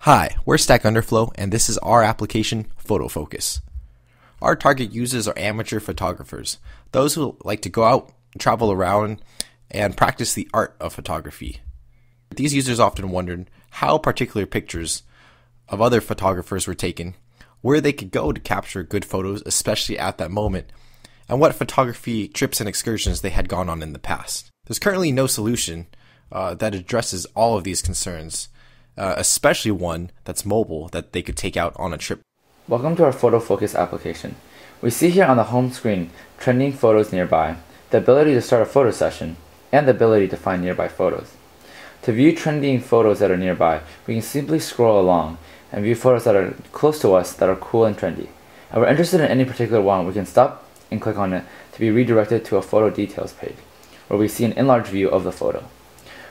Hi, we're Stack Underflow, and this is our application, Photo Focus. Our target users are amateur photographers, those who like to go out, travel around, and practice the art of photography. These users often wondered how particular pictures of other photographers were taken, where they could go to capture good photos, especially at that moment, and what photography trips and excursions they had gone on in the past. There's currently no solution that addresses all of these concerns, especially one that's mobile that they could take out on a trip. Welcome to our Photo Focus application. We see here on the home screen trending photos nearby, the ability to start a photo session, and the ability to find nearby photos. To view trending photos that are nearby, we can simply scroll along and view photos that are close to us that are cool and trendy. If we're interested in any particular one, we can stop and click on it to be redirected to a photo details page, where we see an enlarged view of the photo.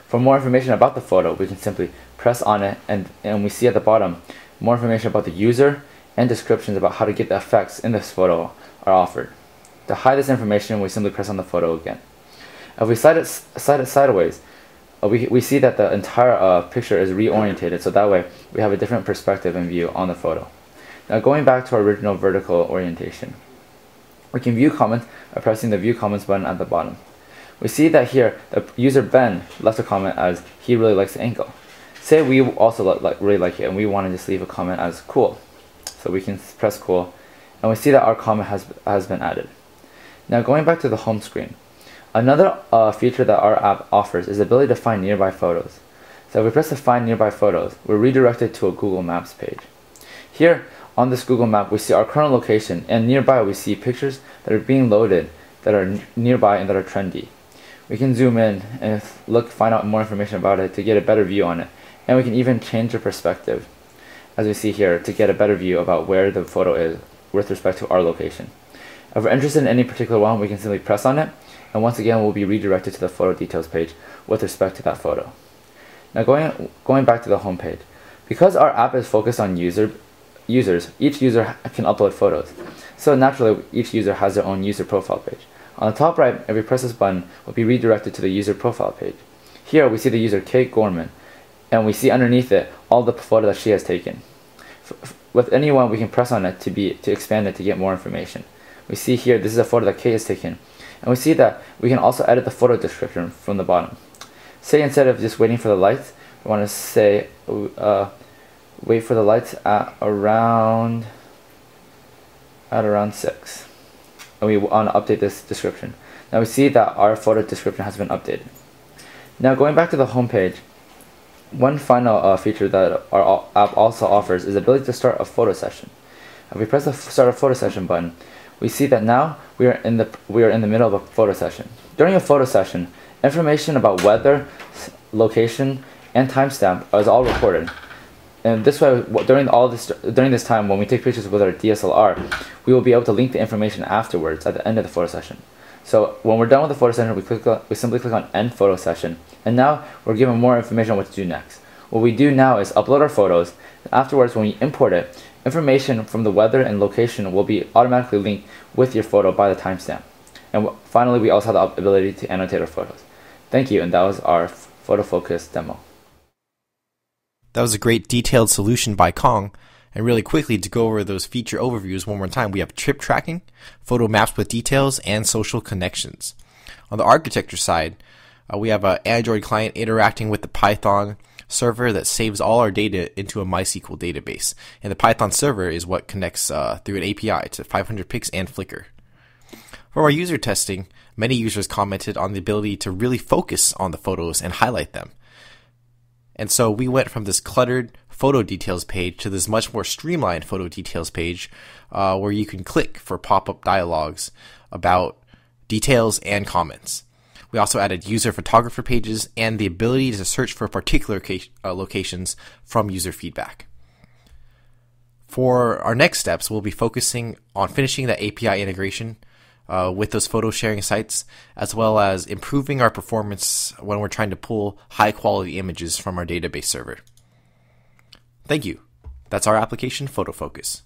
For more information about the photo, we can simply press on it and we see at the bottom more information about the user and descriptions about how to get the effects in this photo are offered. To hide this information, we simply press on the photo again. If we slide it sideways, we see that the entire picture is reorientated, so that way we have a different perspective and view on the photo. Now going back to our original vertical orientation, we can view comments by pressing the View Comments button at the bottom. We see that here the user Ben left a comment as he really likes the angle. Say we also really like it and we want to just leave a comment as cool. So we can press cool and we see that our comment has been added. Now going back to the home screen, another feature that our app offers is the ability to find nearby photos. So if we press the Find Nearby Photos, we're redirected to a Google Maps page. Here on this Google map we see our current location, and nearby we see pictures that are being loaded that are nearby and that are trendy. We can zoom in and find out more information about it to get a better view on it, and we can even change the perspective as we see here to get a better view about where the photo is with respect to our location. If we're interested in any particular one, we can simply press on it, and once again we'll be redirected to the photo details page with respect to that photo. Now going back to the home page, because our app is focused on users, each user can upload photos. So naturally each user has their own user profile page. On the top right, if we press this button, we'll be redirected to the user profile page. Here we see the user Kate Gorman, and we see underneath it all the photos that she has taken. With anyone, we can press on it to expand it to get more information. We see here this is a photo that Kate has taken, and we see that we can also edit the photo description from the bottom. Say instead of just waiting for the lights, we want to say wait for the lights at around 6. And we want to update this description. Now we see that our photo description has been updated. Now going back to the home page, one final feature that our app also offers is the ability to start a photo session. If we press the Start a Photo Session button, we see that now we are in the middle of a photo session. During a photo session, information about weather, location, and timestamp is all recorded. And this way, during this time, when we take pictures with our DSLR, we will be able to link the information afterwards at the end of the photo session. So when we're done with the photo session, we simply click on End Photo Session, and now we're given more information on what to do next. What we do now is upload our photos, and afterwards when we import it, information from the weather and location will be automatically linked with your photo by the timestamp. And finally, we also have the ability to annotate our photos. Thank you, and that was our Photo Focus demo. That was a great detailed solution by Kong. And really quickly, to go over those feature overviews one more time, we have trip tracking, photo maps with details, and social connections. On the architecture side, we have an Android client interacting with the Python server that saves all our data into a MySQL database. And the Python server is what connects through an API to 500px and Flickr. For our user testing, many users commented on the ability to really focus on the photos and highlight them. And so we went from this cluttered photo details page to this much more streamlined photo details page where you can click for pop-up dialogues about details and comments. We also added user photographer pages and the ability to search for particular locations from user feedback. For our next steps, we'll be focusing on finishing that API integration with those photo sharing sites, as well as improving our performance when we're trying to pull high quality images from our database server. Thank you. That's our application, Photo Focus.